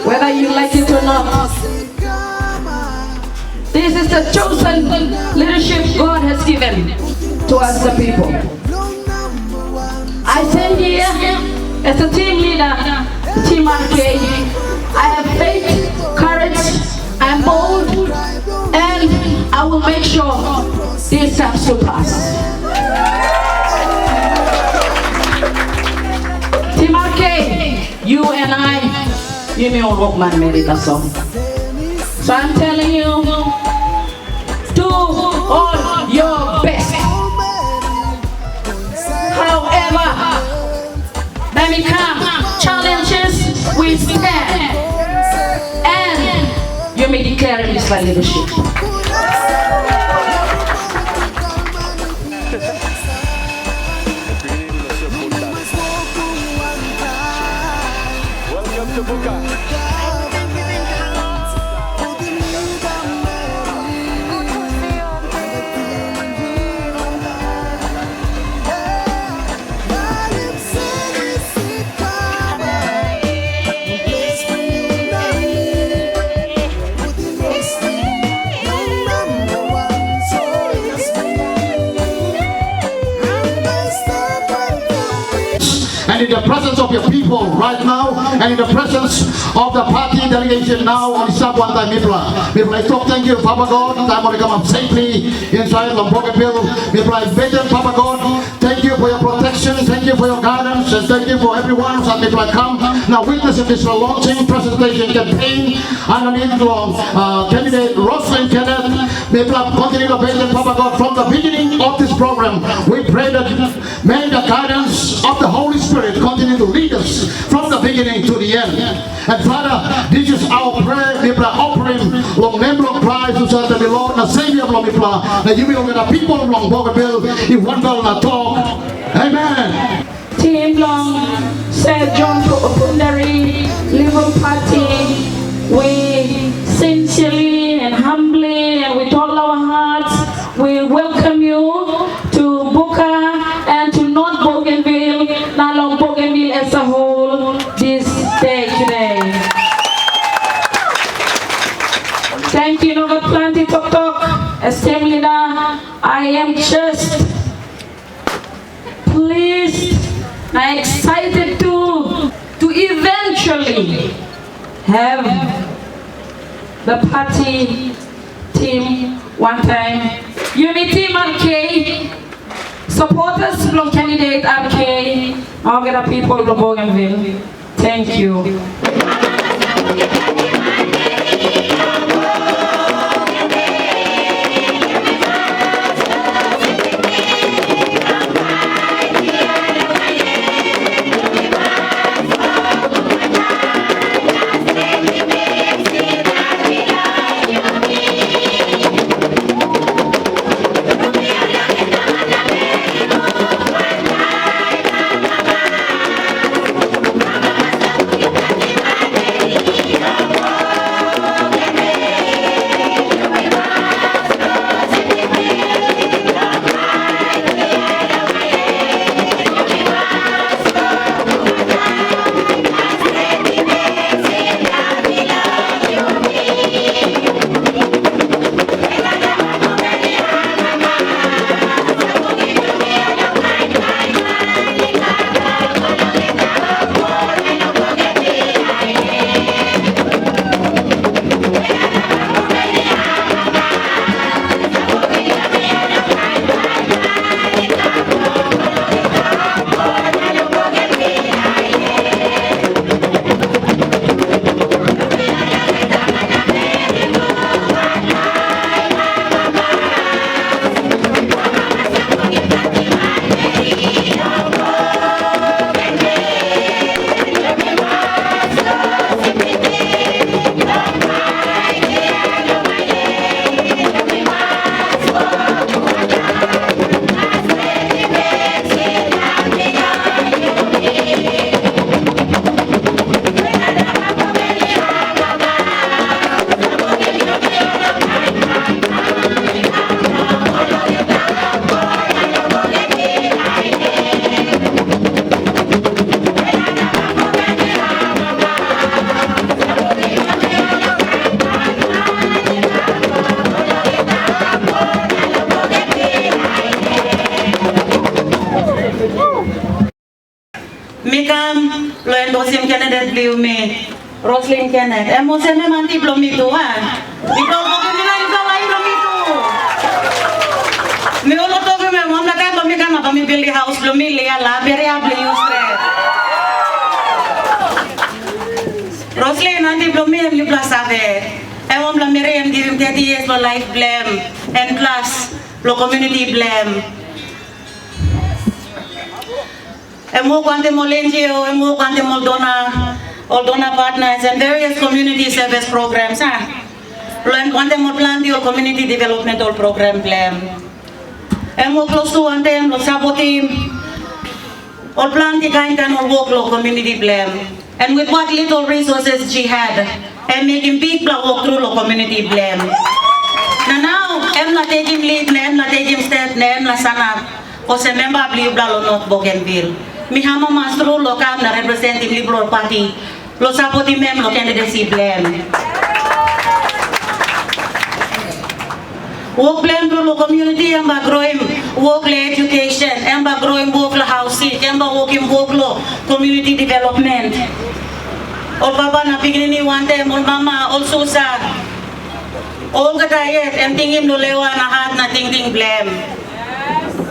whether you like it or not. This is the chosen leadership God has given to us, the people. I stand here as a team leader, Team RK. I have faith, courage, I'm bold, and I will make sure this comes to pass. Team RK, you and I, you may all walk man made it a song. So I'm telling you, do all your best. However, let me come, challenges we stand, and you may declare in this leadership. Welcome to Bougainville. And in the presence of your people right now, and in the presence of the party delegation now on Sabwanta Mipla. Mipla, I thank you, Papa God, that I'm going to come up safely inside Bougainville. Mipla, I beg them, Papa God, thank you for your protection, thank you for your guidance, and thank you for everyone who's at Mipla come. Now witnessing this launching presentation campaign underneath candidate Roselyn Kenneth. Mipla, continue to beg them, Papa God, from the beginning of this program. We pray that may the guidance of the Holy Spirit continue to lead us from the beginning to the end. And Father, this is our prayer. We are offering long member of Christ who said that the Lord, the Savior of Lomipla, that you will get the people of Bougainville in one bell and a talk. Amen. Team Long, Sir John Pundari, Liberal Party, we sincerely and humbly and with all our hearts, we welcome you to Buka and to North Bougainville, Nalong Bougainville as a whole, this day today. Thank you, Nova Planty Tok Tok, as team leader. I am just pleased and excited to eventually have the party team one time. Unity Team RK, supporters from candidate RK, all the people of Bougainville. Thank you. Roselyn Kenneth believe me. Roselyn Kenneth. Mo se me manti belum itu ah. Itu Bougainville itu lain belum itu. Me ulo to me mom na kan belum kan apa me beli house belum lihat lah biar ya beli usre. Roselyn nanti belum me you plus ave. Mom belum mere and give him 30 years for life blame and plus lo community blame. Emo kwante mo NGO, emo kwante mo Oldona partners and various community service programs. Plan kwante mo plan di community developmental program plan. Emo close to one time lo sabotim. All plan di kind of work lo community plan. And with what little resources she had, and making big work through lo community plan. Now, em la taking lead, em la taking step, em la sana. Ose member believe lo North Bougainville. Mi hama mastro lo kam na representing Liberal Party. Lo sapoti mem lo candidacy blame. Work blame to lo community amba growing work le education, amba growing work la housing, amba working work lo community development. Ol baba na beginning one time, ol mama also sa all katayet, em tingin lo lewa na hat na ting blame.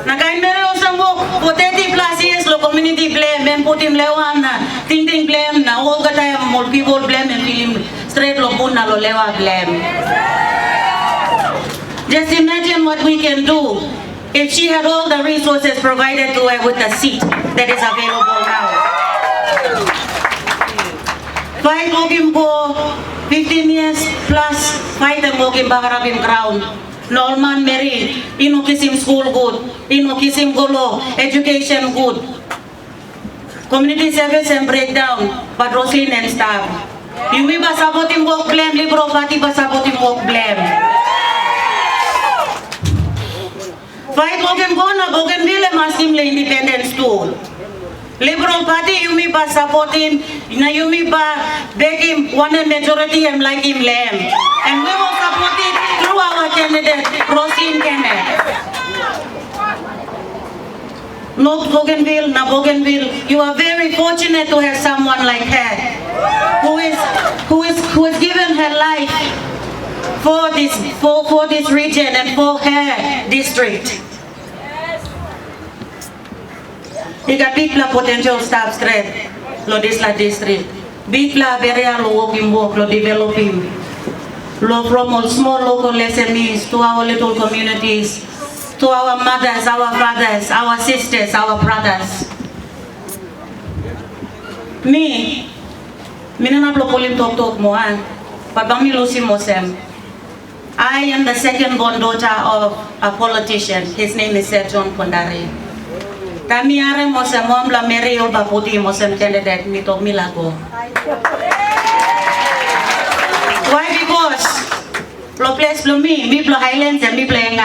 Nakain meron sa work, for 30 plus years lo community blame, em putim lewa na ting blame na all katayet mol people blame em film straight lo pun na lo lewa blame. Just imagine what we can do if she had all the resources provided to her with the seat that is available now. Fight working for 15 years plus, fight and working baharabim ground. Norman Mary, ino kisim school good, ino kisim golo, education good. Community service and breakdown, but Roselyn and staff. Yumi ba sabotin work blame, Liberal Party ba sabotin work blame. Fight working kona, Bougainville maskim le independent school. Liberal Party, yumi ba support him, na yumi ba beg him, one majority him like him lem. And we will support it through our candidate, Roselyn Kenneth. North Bougainville, na Bougainville, you are very fortunate to have someone like her, who is given her life for this region and for her district. You got big potential staff straight, lo district. Big area lo working work, lo developing. Lo from all small local SMEs to our little communities, to our mothers, our fathers, our sisters, our brothers. Me na blokolim talk mo but bami lusi mosem. I am the second born daughter of a politician. His name is Sir John Pondari. Kami are mosem mom la Mary o baputi mosem candidate mito milago. Why? Because lo place lo me plo Highlands and me playing.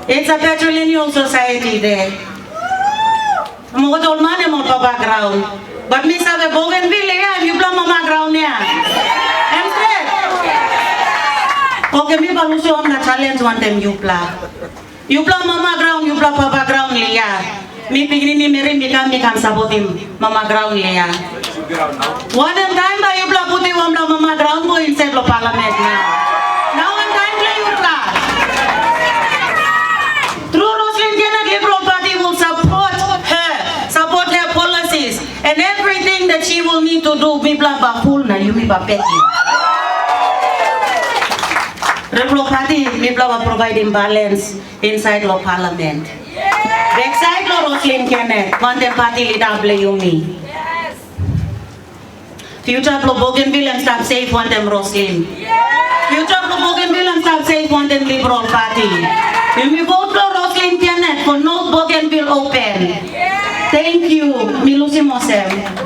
It's a patrilineal society there. Mo tol mane mo pa background. But me sabe Bougainville ya, you plo mama ground ya. I'm straight. Okay, me balusyo on the challenge one time you pla. You pla mama ground, you pla papa ground liya. Me pigni ni meri mi kan sabotim mama ground liya. One time ba you pla puti wamla mama ground mo inside lo parliament na. Now one time play you pla. Through Roselyn Kenneth, Liberal Party will support her policies and everything that she will need to do. Mi pla ba full na you mi ba peki. Liberal Party, we will provide imbalance inside the parliament. Backside lo Roselyn Kenneth, one the party leader blame me. Future lo Bougainville and stop safe one them Roselyn. Future lo Bougainville and stop safe one them Liberal Party. When we vote for Roselyn Kenneth for North Bougainville open. Thank you, Milusi Mosem.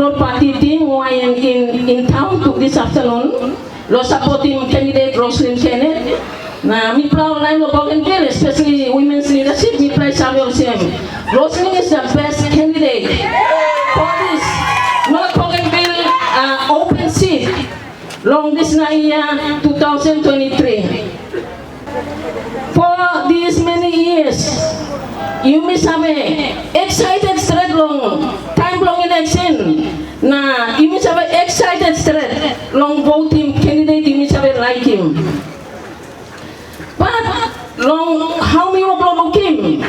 Liberal Party team who are in town to this afternoon. Lo supporting candidate Roselyn Kenneth. Na mi proud line of Bougainville, especially women's leadership, mi play sabi same. Roselyn is the best candidate for this North Bougainville open seat long this year 2023. For these many years, you must have excited straight long time long election. Na you must have excited straight long voting candidate. You must have like him. But long how me will look him?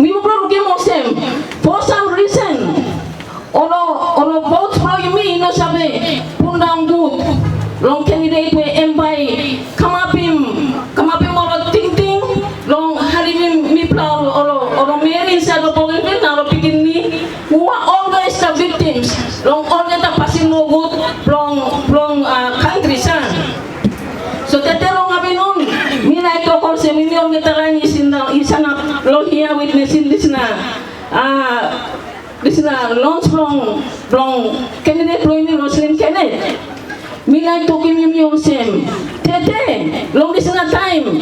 Me will look him also. For some reason, or vote for me no sabe pundang good. Long candidate we embai come up him or ting ting long harim mi plow or Mary inside of Bougainville na picking me who are always the victims long always the passing no good long countries. So that long abinon mi like to call se million veteran is na lo here witnessing this na launch long candidate Roselyn Kenneth. Me like to give him your same. Tete, long is not time.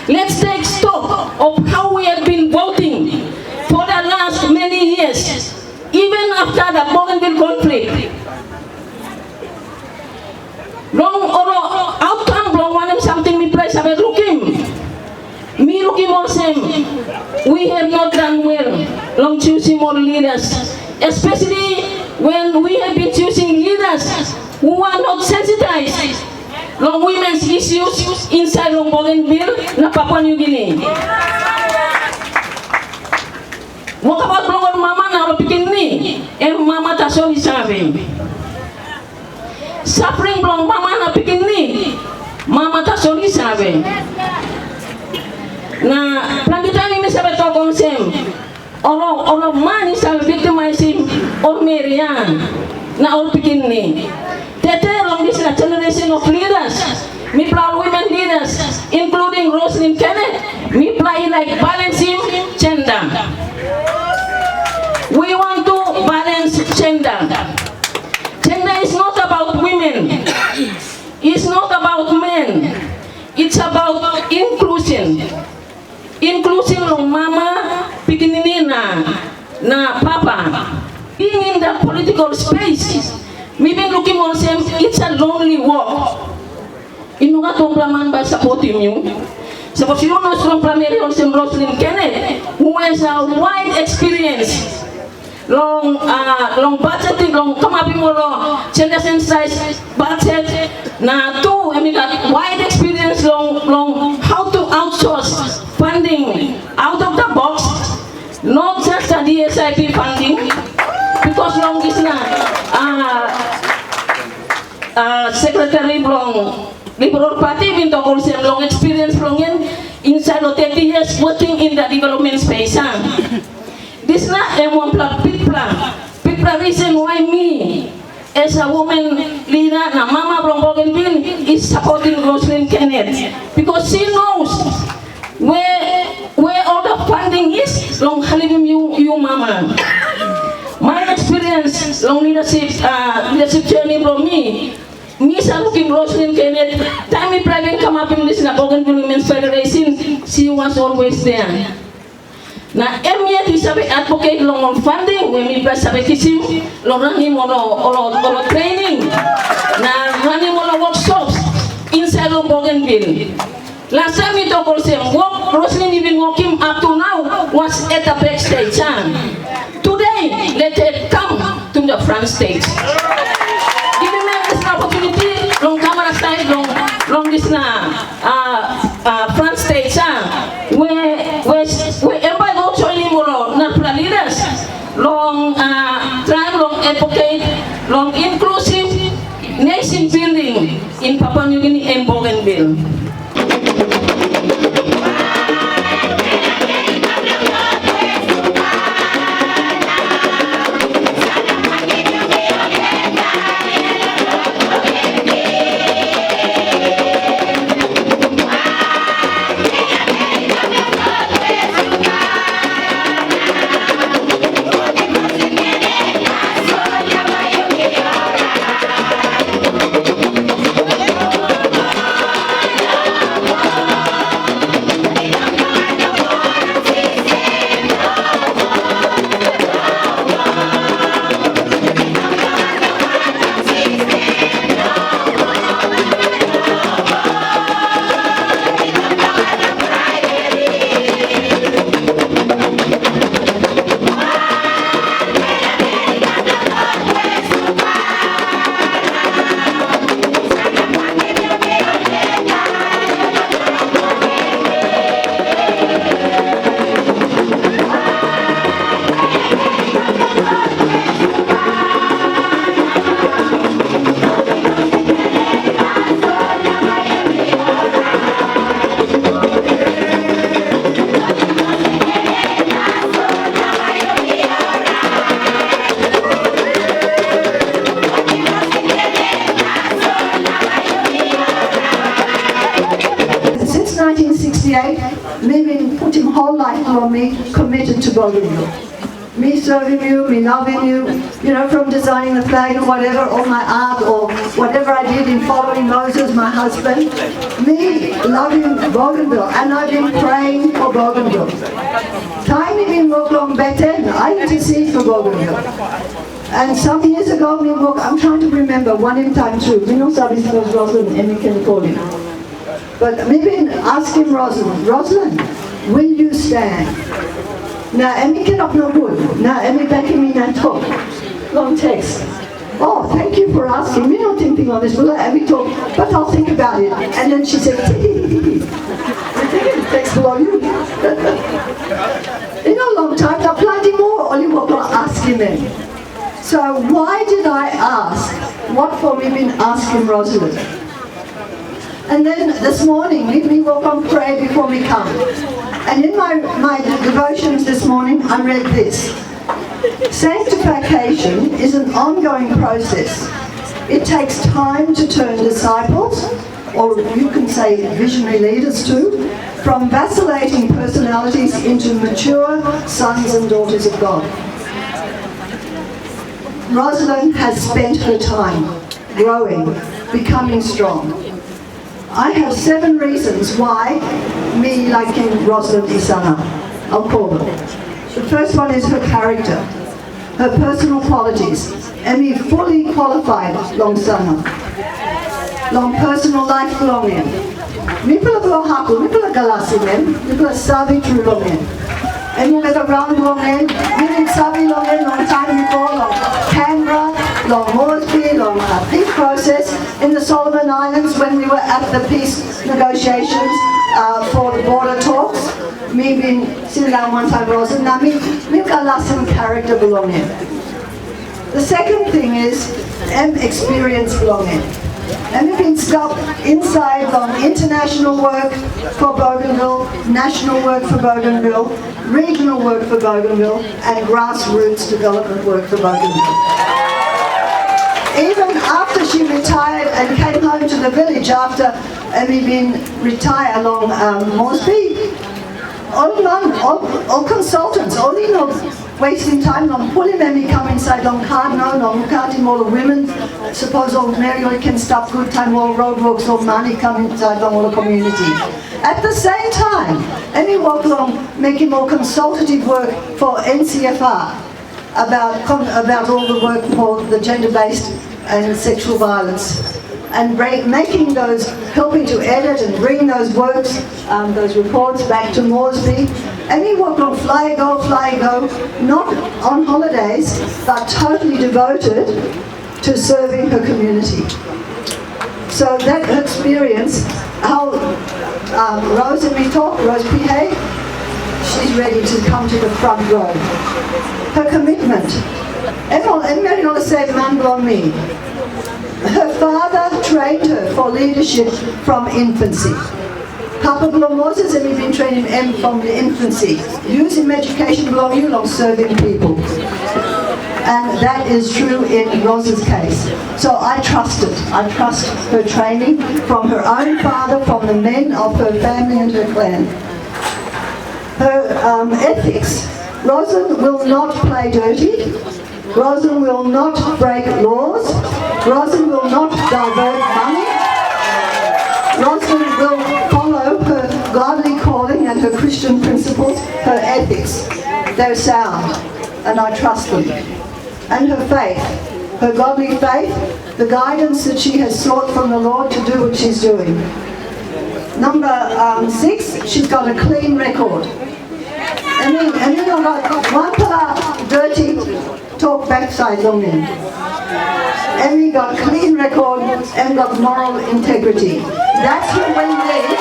Let's take stock of how we have been voting for the last many years, even after the Bougainville conflict. Long or outcome, long one something me price have looking. Me looking more same. We have not done well. Long choosing more leaders, especially when we have been choosing leaders who are not sensitized long women's issues inside long Bougainville na Papua New Guinea. What about long mama na pikin ni? Mama tasoli sabi. Suffering long mama na pikin ni. Mama tasoli sabi. Na plangitan ini sabi to konsem. Olo man sabi victimizing or Marian na or pikin ni. Tete long this generation of leaders, me proud women leaders, including Roselyn Kenneth, me play like balancing gender. We want to balance gender. Gender is not about women. It's not about men. It's about inclusion. Inclusion of mama, pikinini na papa. Being in the political space, me been looking on them, it's a lonely walk. Inu nga tong raman ba supporting you? Suppose you know strong primary on some Roselyn Kenneth, who has a wide experience, long budgeting, long come up more gender sensitized budget. Na two, I mean that wide experience, long how to outsource funding out of the box, not just a DSIP funding. Because long is na Secretary long Liberal Party been to call some long experience long inside of 30 years working in the development space. This na one big plan reason why me as a woman leader na mama from Bougainville is supporting Roselyn Kenneth because she knows where all the funding is long halivim you mama. My experience, long leadership journey from me looking Roselyn Kenneth, time me private come up in this Bougainville Women's Federation, she was always there. Na MYet is advocate long on funding, when me sabi kisim, long running or training, na running all workshops inside of Bougainville. Last time we talked about him, Roselyn even walking up to now was at the backstage. Today, let it come to the front stage. Give me this opportunity, long camera side, long this front stage, where everybody go joining more natural leaders, long tribe, long advocate, long inclusive nation building in Papua New Guinea and Bougainville. 1968, me been putting whole life on me, committed to Bougainville. Me serving you, me loving you, you know, from designing the flag or whatever, or my art, or whatever I did in following Moses, my husband. Me loving Bougainville, and I've been praying for Bougainville. Time me been walk long better, I intercede for Bougainville. And some years ago, me walk, I'm trying to remember, one in time too. We know somebody was Roselyn, and we can call him. But me been asking Roselyn, will you stand? Now, Emmy cannot no good. Now, Emmy backing me and talk. Long text. Oh, thank you for asking. Me not thinking on this, but Emmy talk. But I'll think about it. And then she said, text below you. In a long time, now plenty more. Only what I'm asking them. So why did I ask? What for me been asking Roselyn? And then this morning, me walk on pray before me come. And in my devotions this morning, I read this. Sanctification is an ongoing process. It takes time to turn disciples, or you can say visionary leaders too, from vacillating personalities into mature sons and daughters of God. Roselyn has spent her time growing, becoming strong. I have 7 reasons why me liking Roselyn Isana. I'll call them. The first one is her character, her personal qualities, and me fully qualified long sana. Long personal life belonging. Me pula go haku, me pula galasi men, me pula sabi true longen. And me with a round longen, me didn't sabi longen long time before, long Canberra, long Moresby, long peace process in the Solomon Islands when we were at the peace negotiations for the border talks. Me been sitting down one time, Roselyn, now me got lesson character belonging. The second thing is experience belonging. And we've been stuck inside on international work for Bougainville, national work for Bougainville, regional work for Bougainville, and grassroots development work for Bougainville. Even after she retired and came home to the village after Emmy been retired along Moresby, all consultants, all you know, wasting time on pulling Emmy come inside long hard no, long counting all the women, suppose all Mary can stop good time, all roadworks, all money come inside on all the community. At the same time, Emmy walked along making more consultative work for NCFR about all the work for the gender-based and sexual violence, and making those, helping to edit and bring those works, those reports back to Moresby. And we worked on fly go, not on holidays, but totally devoted to serving her community. So that experience, how Rose and me talk, Rose P.A., she's ready to come to the front row. Her commitment, and Mary not to say man on me. Her father trained her for leadership from infancy. Papa belong Moses and we've been training him from the infancy. Using education belong you long serving people. And that is true in Rose's case. So I trust it. I trust her training from her own father, from the men of her family and her clan. Her ethics. Roselyn will not play dirty. Roselyn will not break laws. Roselyn will not divert money. Roselyn will follow her godly calling and her Christian principles, her ethics. They're sound, and I trust them. And her faith, her godly faith, the guidance that she has sought from the Lord to do what she's doing. Number 6, she's got a clean record. And you know, like one pillar dirty, talk backside long in. And we got clean record and got moral integrity. That's what we need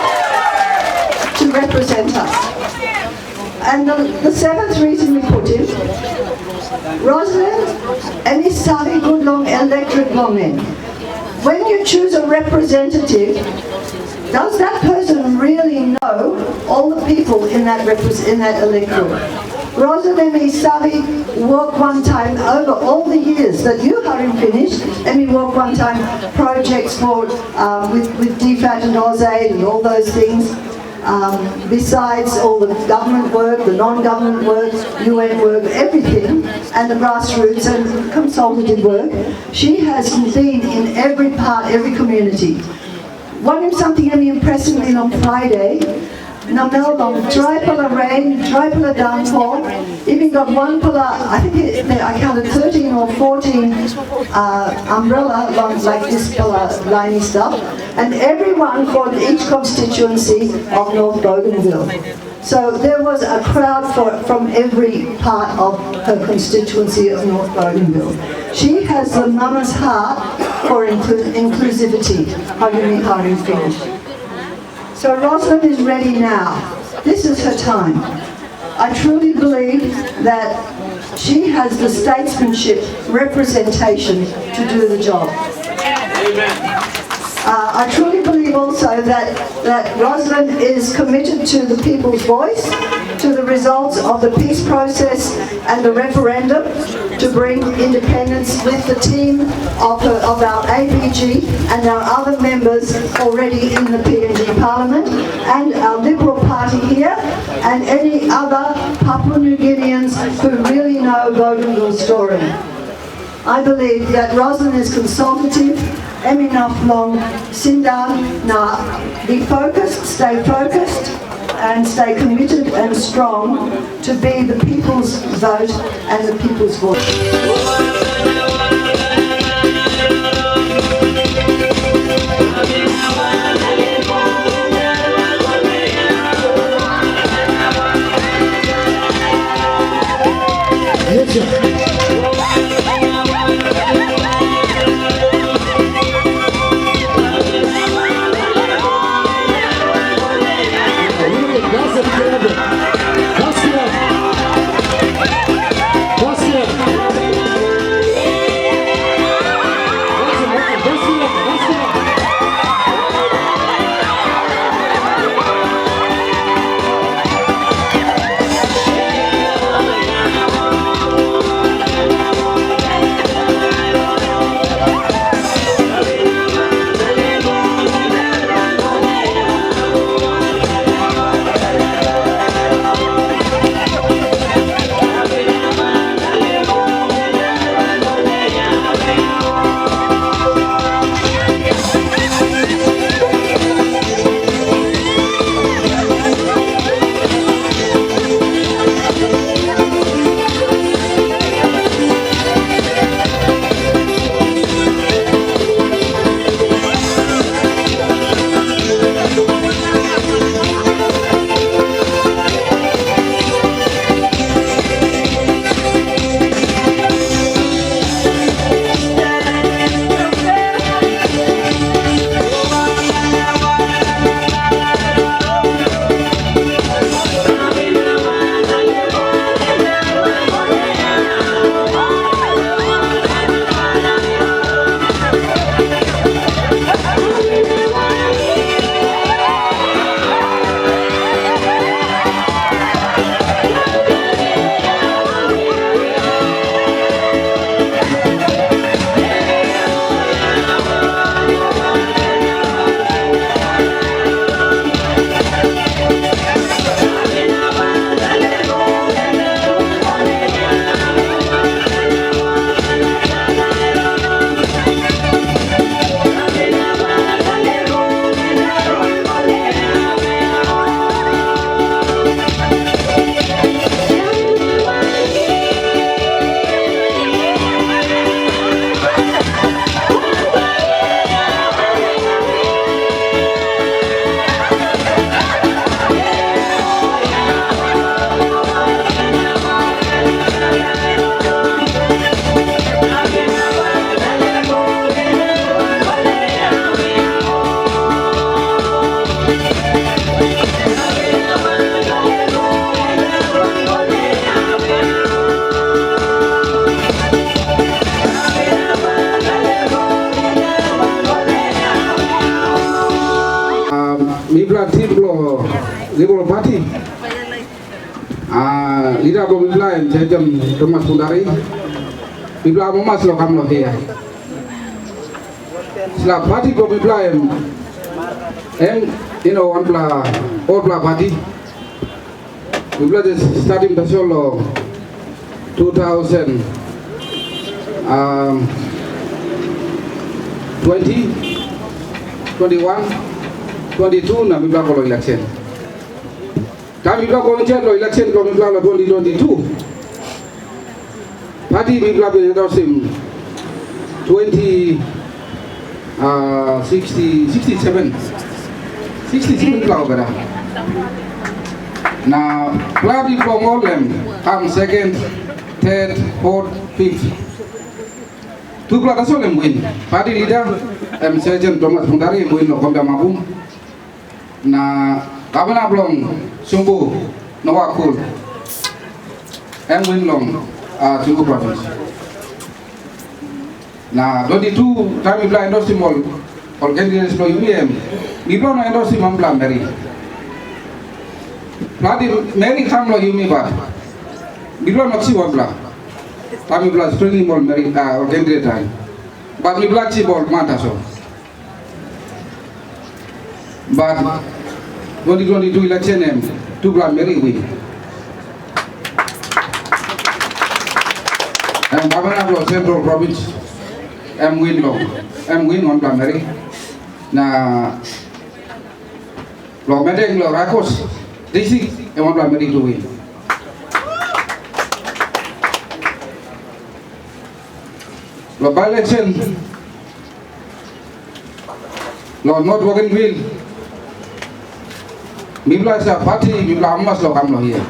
to represent us. And the 7th reason we put in, Roselyn and his Savi good long electorate long in. When you choose a representative, does that person really know all the people in that electorate? Roselyn and Savi work one time over all the years that you haven't finished, and we work one time projects for with DFAT and AusAid and all those things. besides all the government work, the non-government work, UN work, everything, and the grassroots and consultative work, she has been in every part, every community. One something impressed me on Friday. Na Melbourne, tripler rain, tripler downpour, even got one pillar, I think I counted 13 or 14 umbrella like this pillar liney stuff, and everyone for each constituency of North Bougainville. So there was a crowd from every part of her constituency of North Bougainville. She has the mama's heart for inclusivity. Hari finished. So Roselyn is ready now. This is her time. I truly believe that she has the statesmanship representation to do the job. Amen. I truly believe also that Roselyn is committed to the people's voice, to the results of the peace process and the referendum, to bring independence with the team of our APG and our other members already in the PNG Parliament, and our Liberal Party here, and any other Papua New Guineans who really know Bougainville's story. I believe that Roselyn is consultative, enough long, sit down, now be focused, and stay committed and strong to be the people's vote and the people's voice. Liberal Party. Leader Bougainville and Jajam Thomas Fundari. People are Mamas Lokam here. Party Bougainville And one party. We just starting the solo 2020, 21, 22 na bibla ko election. Kami bibla ko election ko bibla 2022. Party bibla ko sim 67 lao kada. Now, party from all them come second, third, fourth, fifth. Two brothers all them win. Party leader, Sergeant Thomas Mundari win no komda mabum. Na Gavana Blong Sumbu Nawakul win long Sumbu province. Na 22 time we endorse him all candidates no UM. We don't endorse him on Mary. Bloody Mary come lo yumi ba. Bibla no si wabla. Kami bla training ball Mary candidate time. But we bla chi ball mata so. But 2022 election two bla Mary win. And Governor of Central Province win long. Win on bla Mary. Na lo medeng lo rakos. This is one primary to win. By election, Lord not Bougainville. Mibla is a party, Mibla Amas lo kam lo here.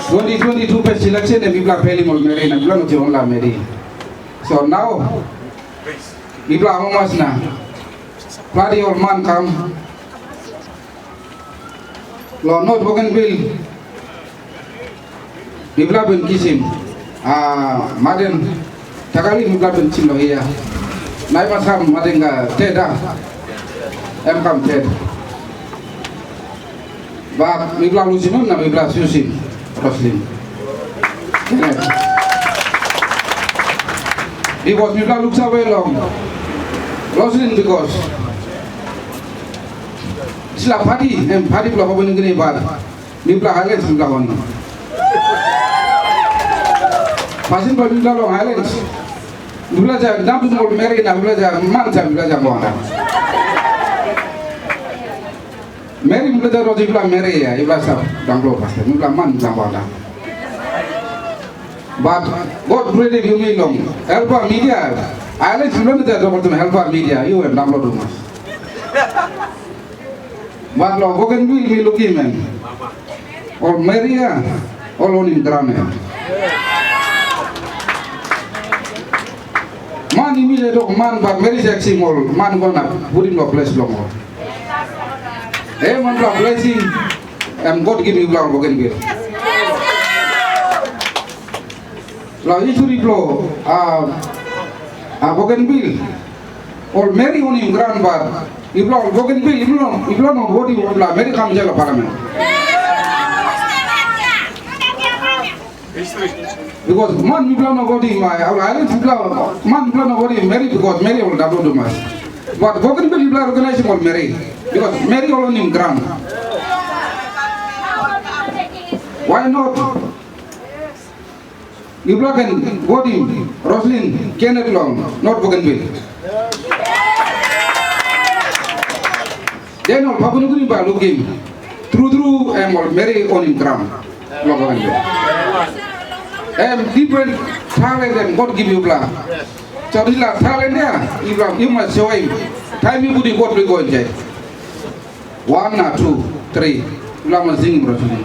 2022 best election, and Mibla Peli Mol Mary, and Mibla no la Mary. So now, Mibla Amas na. Bloody old man come. Lord not Bougainville. Mibla ben kisim. Maden takali mibla ben chim lo here. Nai masam madenga teda. Kam ted. But Mibla lusinon na Mibla susim. Roselyn Kenneth. Because Mibla looks away long. Roselyn because sila party party pula pun negeri bar Mibla Highlands Mibla on pasin pula Mibla long Highlands Mibla jah dam tu mul Mary na Mibla jah man jah Mibla jah bona Mary Mibla jah roji Mibla Mary ya Mibla sab danglo pasti Mibla man jah bona but God created you me long help our media Highlands Mibla jah double tu help our media you and danglo tu mas but lo Bougainville we look man or Maria all on him drama man immediate man but Mary sexy mall man gonna put him no place long man bla blessing and God give me bla Bougainville lo history flow Bougainville or Mary on him grand bar Iblo Bougainville Iblo no body Iblo Mary come jalo parliament because man Iblo no body my island Iblo man Iblo no body Mary because Mary will double do mas but Bougainville Iblo organization will Mary because Mary all on him grand why not Iblo can body Roselyn Kenneth long not Bougainville then all Papunuguri ba looking through Mary on him ground. Different talent and God give you blah. So this talent there, you must show him. Time you put in God will go in jail. 1 or 2, 3. You must sing Roselyn.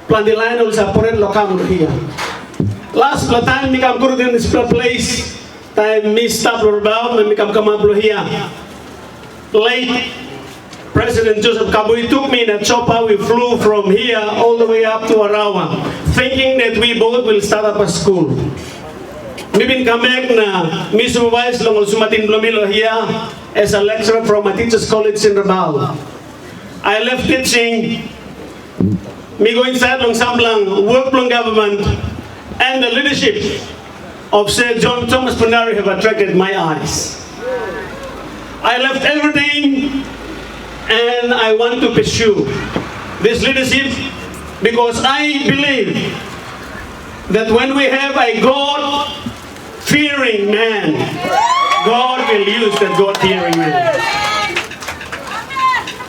Plandiline will support local here. Last time we come to this place, time me stop about when we come up here. Late President Joseph Kabui took me in a chopper. We flew from here all the way up to Arawa, thinking that we both will start up a school. Me bin kamek na me supervise long sumatin blomilo here as a lecturer from a teachers college in Rabaul. I left teaching. Me go inside long Samblang, work long government, and the leadership of Sir John Thomas Punari have attracted my eyes. I left everything and I want to pursue this leadership because I believe that when we have a God-fearing man, God will use that God-fearing man.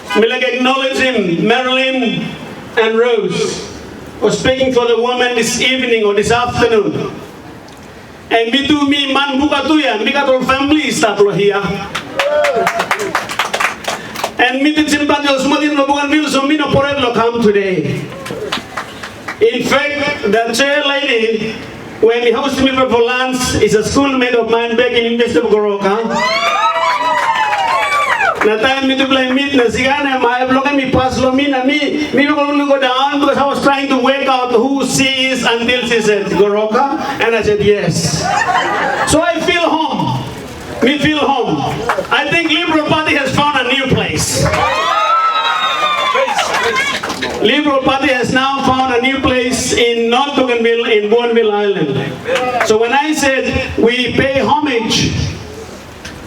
I like to acknowledge him, Marilyn and Rose was speaking for the woman this evening or this afternoon. And me too, me man bukatuya, me got all family start here. And me did sympathy of Smotin Bougainville, so me no porello come today. In fact, the chair lady, when he hosted me for lunch, is a schoolmate of mine back in University of Goroka. Na time me to play meet na sigana, my vlog me pass lo me go down because I was trying to work out who she is until she said Goroka, and I said yes. So I feel home. Me feel home. I think Liberal Party has found a new place. Liberal Party has now found a new place in North Bougainville, in Bougainville Island. So when I said we pay homage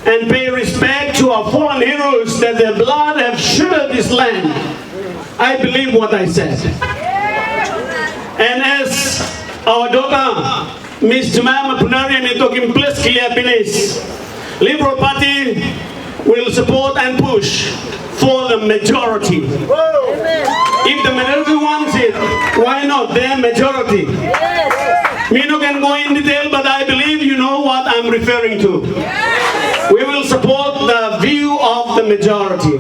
and pay respect to our fallen heroes that their blood have shuddered this land, I believe what I said. And as our daughter, Miss Jemima Punari, me talking place clear please. Liberal Party will support and push for the majority. If the majority wants it, why not? Their majority. Me no can go in detail, but I believe you know what I'm referring to. We will support the view of the majority.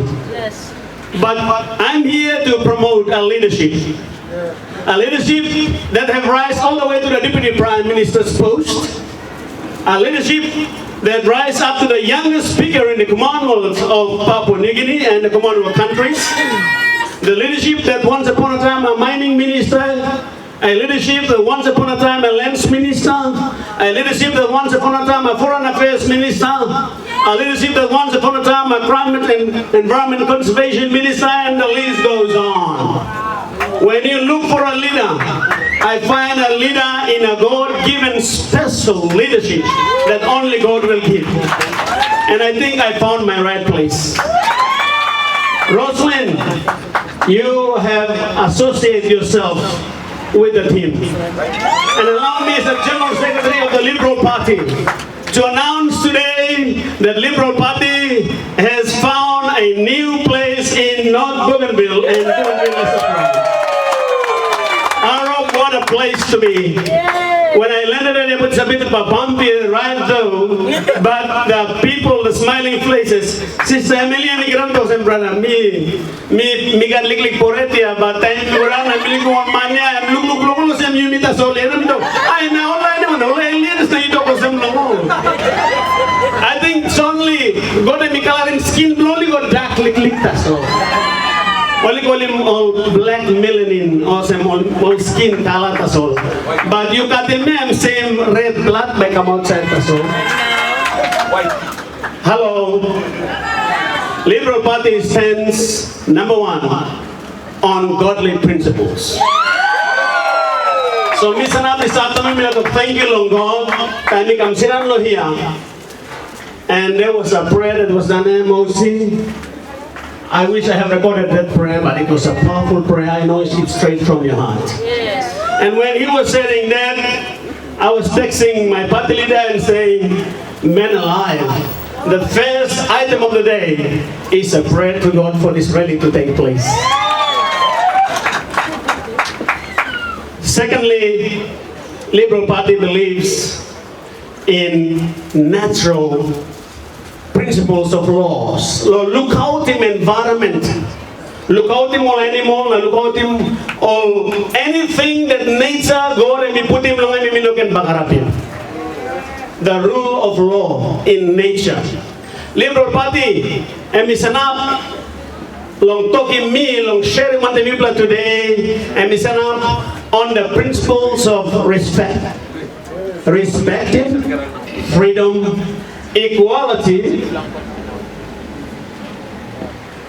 But I'm here to promote a leadership. A leadership that have rise all the way to the Deputy Prime Minister's post. A leadership that rise up to the youngest speaker in the Commonwealth of Papua New Guinea and the Commonwealth countries. The leadership that once upon a time a mining minister, a leadership that once upon a time a lands minister, a leadership that once upon a time a foreign affairs minister, a leadership that once upon a time a climate and environment conservation minister, and the list goes on. When you look for a leader, I find a leader in a God-given special leadership that only God will give. And I think I found my right place. Roselyn, you have associated yourself with the team. And allow me as the General Secretary of the Liberal Party to announce today that Liberal Party has found a new place in North Bougainville and Bougainville is a pride. What a place to be. When I landed at it was a bit of a bumpy ride though, but the people, the smiling faces, Sister Emilia Migrantos and brother, me got lick poretia, but time to run, I'm lick one mania, and look, some you meet us all in. I know, I think it's only got a coloring skin, only got dark lick that's all. Only call him all black melanin or some all skin color that's all. But you got the same red blood by come outside that's all. Hello. Liberal Party stands number one on godly principles. So Miss Anab this afternoon, we have to thank you Long God. And we come sit down here. And there was a prayer that was done in MOC. I wish I have recorded that prayer, but it was a powerful prayer. I know it's straight from your heart. Yes. And when he was saying that, I was texting my party leader and saying, "Man alive, the first item of the day is a prayer to God for this rally to take place." Secondly, Liberal Party believes in natural principles of laws. Look out in environment. look out him all animal, look out him all anything that nature God and me put him long and me no can bakarapin. The rule of law in nature. Liberal Party and me sanap long talking me long sharing what the people today and me sanap on the principles of respect, freedom, equality,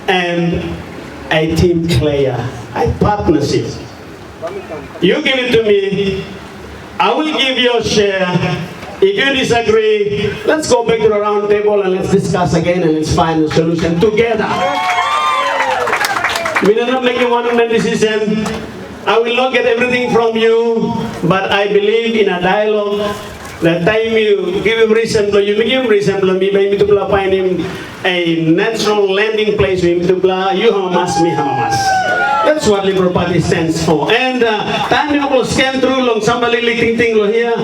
and a team player, a partnership. You give it to me, I will give you a share. If you disagree, let's go back to the round table and let's discuss again and let's find a solution together. We are not making one-man decision. I will not get everything from you, but I believe in a dialogue. The time you give him reason, you give him reason, me to find him a natural landing place. You hamas, me hamas. That's what Liberal Party stands for. And time you will scan through long somebody ting ting here,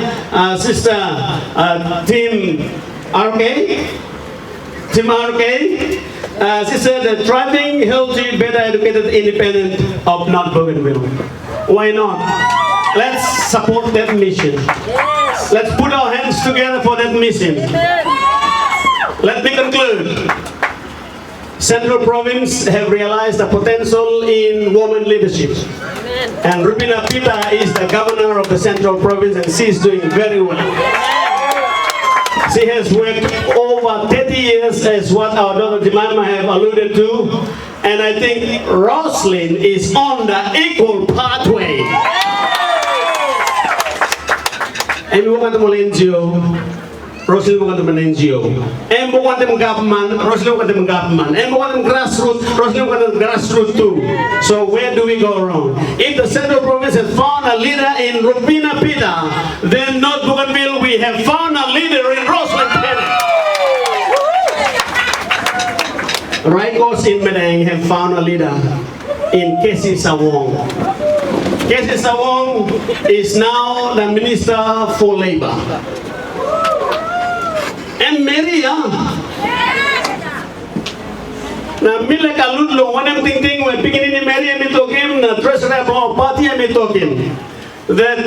sister Team RK, she said thriving, healthy, better educated, independent of not Bougainville. Why not? Let's support that mission. Yes. Let's put our hands together for that mission. Let me conclude. Central Province have realized the potential in women leadership. Amen. And Rubina Pita is the governor of the Central Province and she is doing very well. She has worked over 30 years as what our daughter Jemima have alluded to. And I think Roselyn is on the equal pathway. And we want to NGO. Roselyn bukan teman NGO. And bukan teman government. Roselyn bukan teman government. And bukan teman grassroots. Roselyn bukan teman grassroots too. So where do we go wrong? If the Central Province has found a leader in Rubina Pita, then not Bougainville, we have found a leader in Roselyn Kenneth. Raikos in Medang have found a leader in Kesi Sawong. Kesi Sawong is now the Minister for Labor. And Maria, na mila kaludlo, wanang ting when beginning in Maria me talking, na treasurer of party me talking. That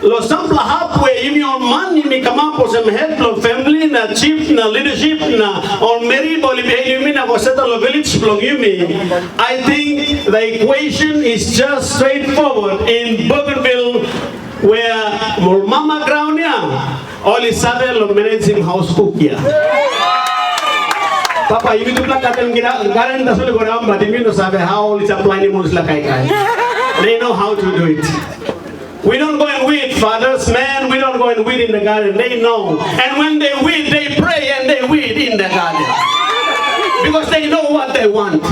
lo sampla halfway in your money me come up with some head of family, na chief, na leadership, na or Mary Bolivia, you mean I was settle a village long you mean. I think the equation is just straightforward in Bougainville, where more mama ground ya. All is sabe lo managing house cook ya. Papa, you do not katan garan dasol ko ram, but you know sabe how is applying mo sila kai. They know how to do it. We don't go and weed, fathers, man. We don't go and weed in the garden. They know. And when they weed, they pray and they weed in the garden. Because they know what they want.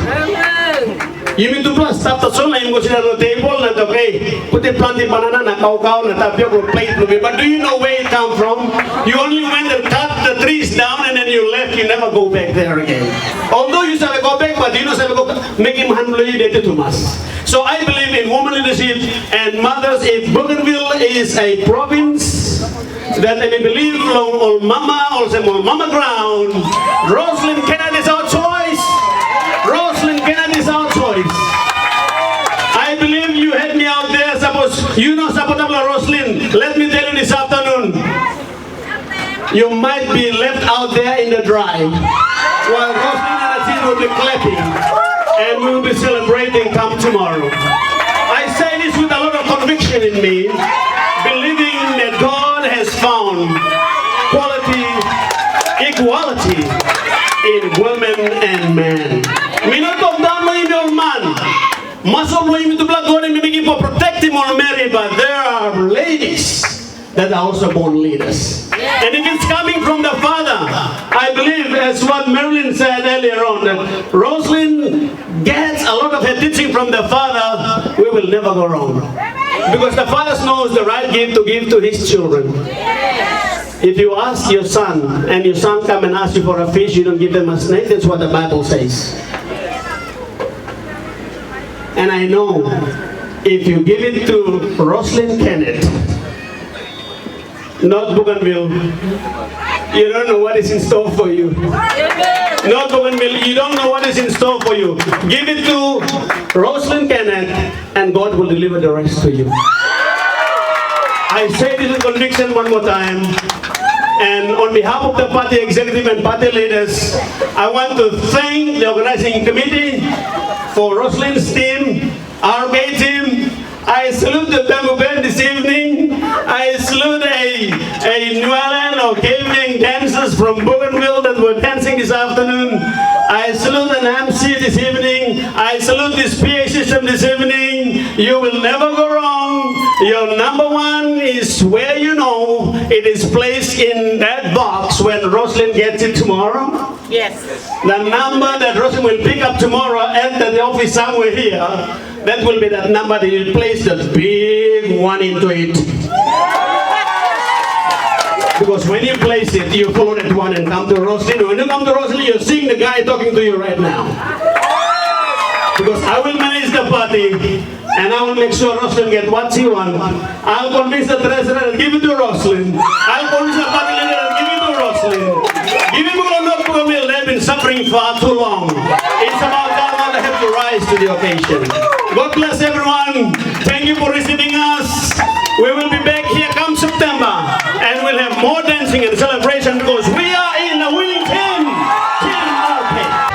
You mean to plus stop the soul and go to the table and okay, put a plant in banana and cow and tapioca plate. But do you know where it come from? You only went and cut the trees down and then you left, you never go back there again. Although you say go back, but you know say go make him handle it to us. So I believe in woman leadership and mothers. If Bougainville is a province that they believe on mama, also on mama ground, Roselyn Kenneth is our choice. Roselyn Kenneth is our choice. I believe you had me out there. Suppose you know supportable Roselyn. Let me tell you this afternoon, you might be left out there in the dry while Roselyn and the team will be clapping and we will be celebrating come tomorrow. I say this with a lot of conviction in me, believing that God has found equality in women and men. Me not talk down my man. Muscle me to blood God and me begin for protect him or marry, but there are ladies that are also born leaders. And if it's coming from the father, I believe as what Marilyn said earlier on, that Roselyn gets a lot of her teaching from the father, we will never go wrong. Because the father knows the right gift to give to his children. If you ask your son, and your son come and ask you for a fish, you don't give them a snake, that's what the Bible says. And I know, if you give it to Roselyn Kenneth, not Bougainville, you don't know what is in store for you. Not Bougainville, you don't know what is in store for you. you. Give it to Roselyn Kenneth, and God will deliver the rest to you. I say this with conviction one more time. And on behalf of the party executive and party leaders, I want to thank the organizing committee for Roselyn's team, our gay team. I salute the bamboo band this evening. I salute a New Orleans or caving dancers from Bougainville that were dancing this afternoon. I salute an MC this evening. I salute this PA system this evening. You will never go wrong. Your number one is where you know it is placed in that box when Roselyn gets it tomorrow. Yes. The number that Roselyn will pick up tomorrow at the office somewhere here, that will be that number that you place the big one into it. Because when you place it, you follow that one and come to Roselyn. When you come to Roselyn, you're seeing the guy talking to you right now. Because I will manage the party, and I will make sure Roselyn get what she wants. I'll convince the treasurer and give it to Roselyn. I'll convince the party leader and give it to Roselyn. Give it to not Bougainville. They've been suffering far too long. It's about time they have to rise to the occasion. God bless everyone. Thank you for receiving us. We will be back here come September, and we'll have more dancing and celebration because we are in a winning team. Team RP.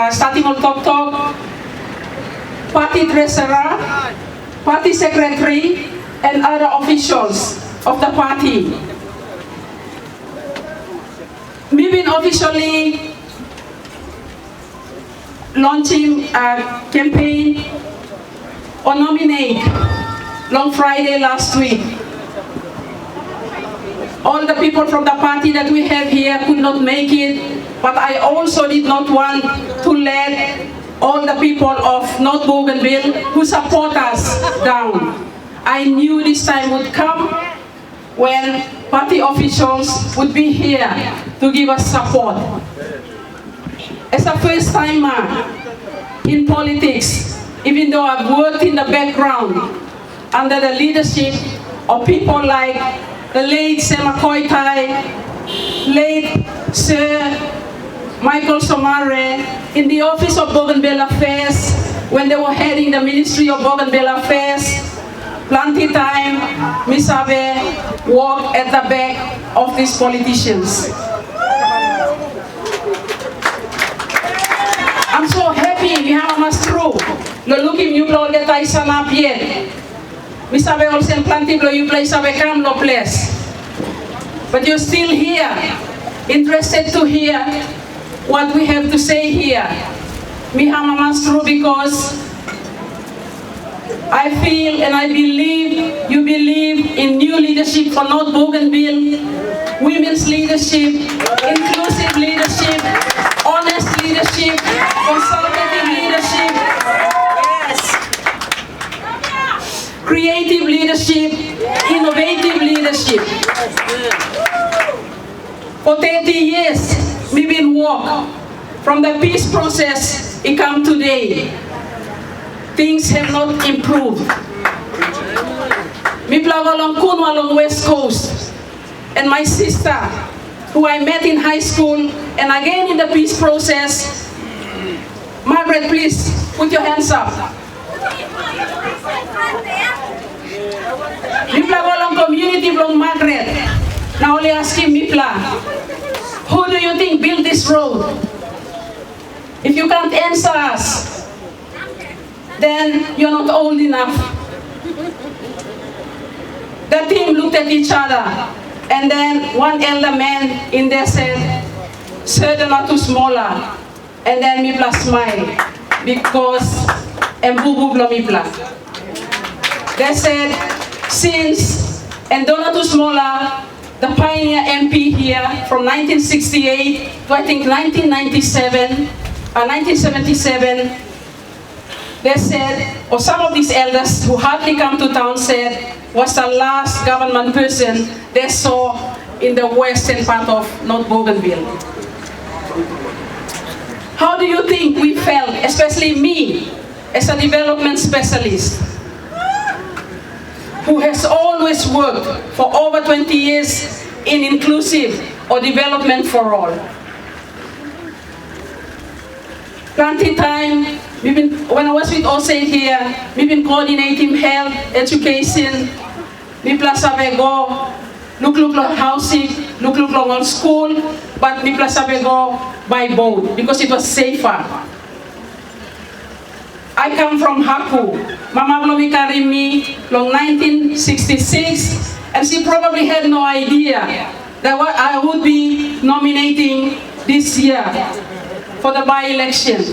Starting on top, party treasurer, party secretary, and other officials of the party. We've been officially launching a campaign on nominate long Friday last week. All the people from the party that we have here could not make it, but I also did not want to let all the people of North Bougainville who support us down. I knew this time would come when party officials would be here to give us support. As a first timer in politics, even though I've worked in the background under the leadership of people like the late Sema Koitai, late Sir Michael Somare, in the office of Bougainville Affairs, when they were heading the Ministry of Bougainville Affairs, plenty time, Misabe walked at the back of these politicians. I'm so happy we have a true. Lo looking you blow that I san up yet. Misabe also plenty blow you play sabe come lo place. But you're still here, interested to hear what we have to say here. We have a true because I feel and I believe you believe in new leadership for North Bougainville, women's leadership, inclusive leadership, honest leadership, consultative leadership, creative leadership, innovative leadership. For 30 years, we've been walking from the peace process it come today. Things have not improved. Me plug along Kunwa along West Coast, and my sister, who I met in high school, and again in the peace process. Margaret, please put your hands up. Me plug along community along Margaret. Now only asking Mipla, who do you think built this road? If you can't answer us, then you're not old enough. The team looked at each other, and then one elder man in there said, "Sir, they're not too smaller." And then Mipla smiled, because Mbubu blo Mipla. They said, since and they're not too smaller, the pioneer MP here from 1968 to I think 1997, 1977, they said, or some of these elders who hardly come to town said, was the last government person they saw in the western part of North Bougainville. How do you think we felt, especially me, as a development specialist, who has always worked for over 20 years in inclusive or development for all? Plenty time, when I was with OSAID here, we've been coordinating health, education, we plus go, look housing, look on school, but we plus go by boat because it was safer. I come from Haku. Mama Blomi carried me long 1966, and she probably had no idea that I would be nominating this year for the by-election.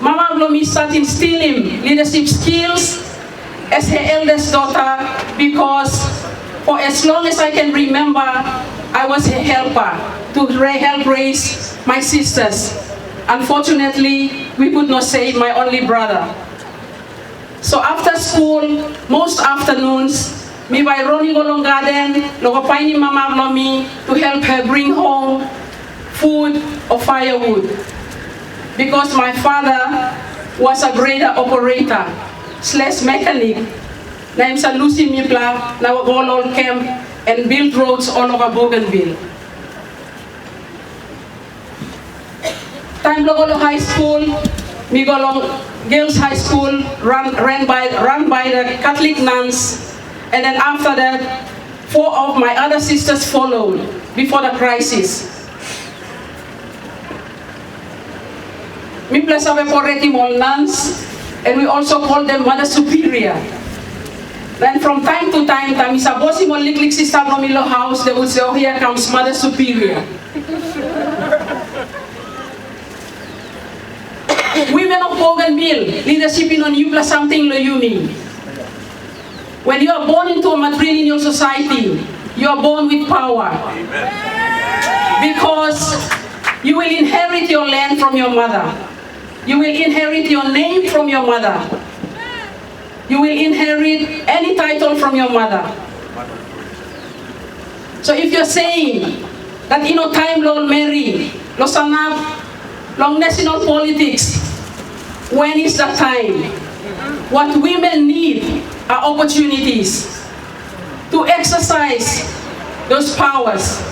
Mama Blomi started instilling leadership skills as her eldest daughter, because for as long as I can remember, I was her helper to help raise my sisters. Unfortunately, we could not save my only brother. So after school, most afternoons, me by running along garden, logo finding Mama Blomi to help her bring home food or firewood. Because my father was a grader operator / mechanic. Named San Lucy Mipla, now all camp and build roads all over Bougainville. Time Logolo High School, we go along Girls High School, run by the Catholic nuns, and then after that, 4 of my other sisters followed before the crisis. We plus have all nuns, and we also call them Mother Superior. Then from time to time, Tamisa Bosi Moliklik Sister Romilo house, they would say, oh, here comes Mother Superior. Women of Bougainville, leadership in on you plus something lo you mean. When you are born into a matrilineal society, you are born with power. Because you will inherit your land from your mother. You will inherit your name from your mother. You will inherit any title from your mother. So if you're saying that in no time Lord Mary, Losanap, long national politics, when is the time? What women need are opportunities to exercise those powers.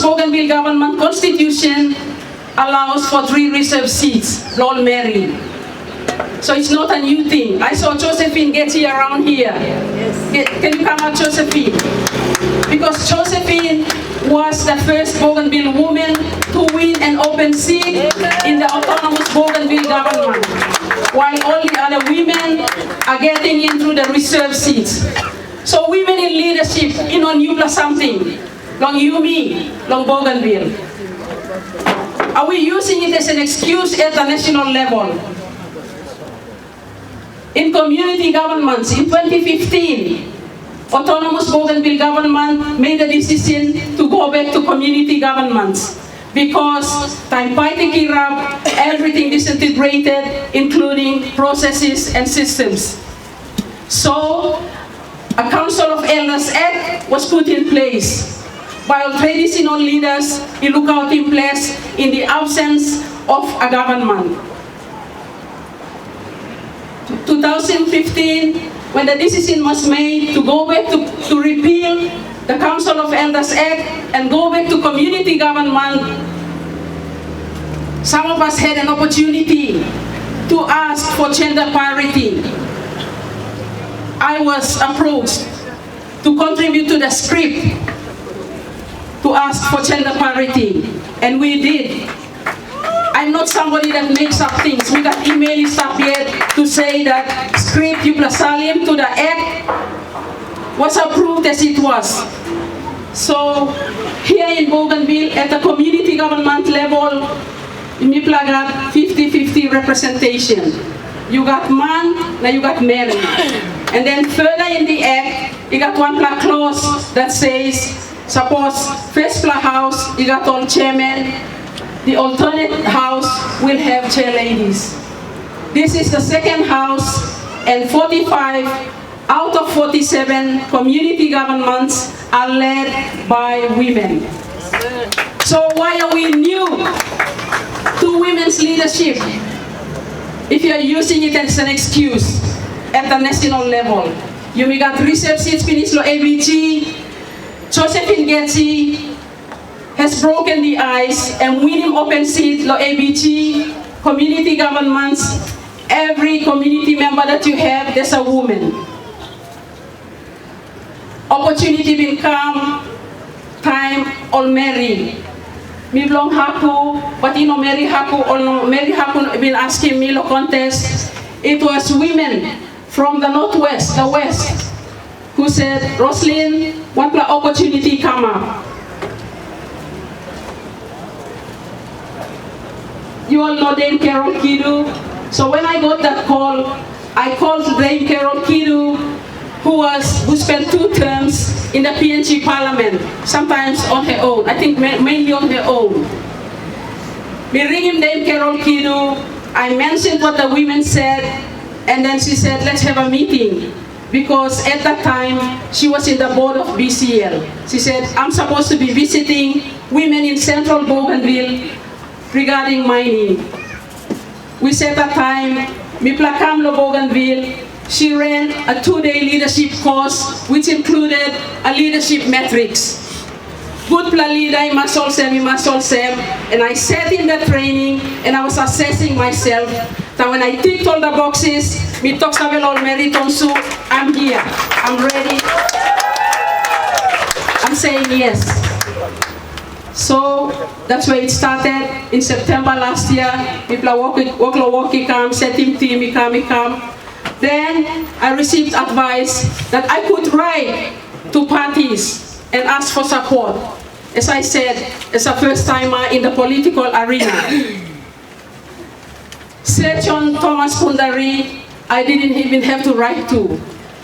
Bougainville government constitution allows for 3 reserved seats, Lord Mary. So it's not a new thing. I saw Josephine Getty around here. Can you come out, Josephine? Because Josephine was the first Bougainville woman to win an open seat in the autonomous Bougainville government, while all the other women are getting in through the reserved seats. So women in leadership, you plus something, long Yumi, long Bougainville. Are we using it as an excuse at the national level? In community governments, in 2015, autonomous Bougainville government made a decision to go back to community governments because time fighting kirab, everything disintegrated, including processes and systems. So, a Council of Elders Act was put in place. While traditional leaders look out in place in the absence of a government. 2015, when the decision was made to go back to repeal the Council of Elders Act and go back to community government, some of us had an opportunity to ask for gender parity. I was approached to contribute to the script to ask for gender parity, and we did. I'm not somebody that makes up things. We got email stuff yet to say that script Yuplasalim to the act was approved as it was. So here in Bougainville, at the community government level, Mipla got 50-50 representation. You got man, now you got Mary. And then further in the act, you got one clause that says, suppose first house, you got all chairman, the alternate house will have chair ladies. This is the second house, and 45 out of 47 community governments are led by women. So why are we new to women's leadership if you're using it as an excuse at the national level? You may got reserve seats, Pinislo ABG, Josephine Getty has broken the ice and winning open seat, lo ABG, community governments, every community member that you have, there's a woman. Opportunity will come, time all marry. Me belong haku, but Mary haku, or no Mary haku been asking me lo contest. It was women from the northwest, the west, who said, Roselyn, what the opportunity come up? You all know Dame Carol Kidu. So when I got that call, I called Dame Carol Kidu, who spent 2 terms in the PNG Parliament, sometimes on her own. I think mainly on her own. We ring him Dame Carol Kidu. I mentioned what the women said, and then she said, let's have a meeting. Because at that time, she was in the board of BCL. She said, I'm supposed to be visiting women in central Bougainville regarding mining. We set a time, Mipla Kamlo Bougainville. She ran a 2-day leadership course, which included a leadership metrics. Good leader, and I sat in the training and I was assessing myself. That when I ticked all the boxes, I'm here, I'm ready. I'm saying yes. So that's where it started in September last year. People walking come, setting team, come. Then I received advice that I could write to parties and ask for support. As I said, as a first timer in the political arena. Sir John Thomas Pundari, I didn't even have to write to.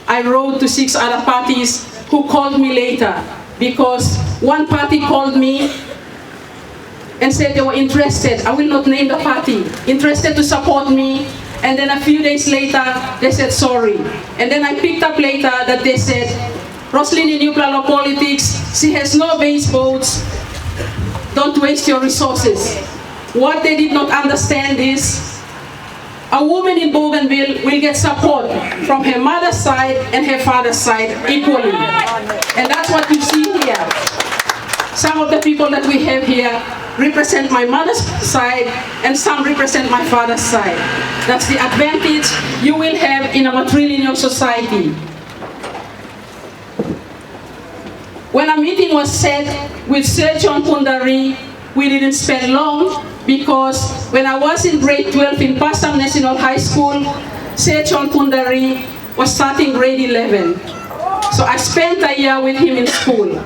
I wrote to 6 other parties who called me later, because one party called me and said they were interested. I will not name the party. Interested to support me. And then a few days later, they said sorry. And then I picked up later that they said, Roselyn in Yuklalo politics, she has no base votes. Don't waste your resources. What they did not understand is, a woman in Bougainville will get support from her mother's side and her father's side equally. And that's what you see here. some of the people that we have here represent my mother's side and some represent my father's side. That's the advantage you will have in a matrilineal society. When a meeting was set with Sir John Pundari, we didn't spend long because when I was in grade 12 in Passam National High School, Sir John Pundari was starting grade 11. So I spent a year with him in school.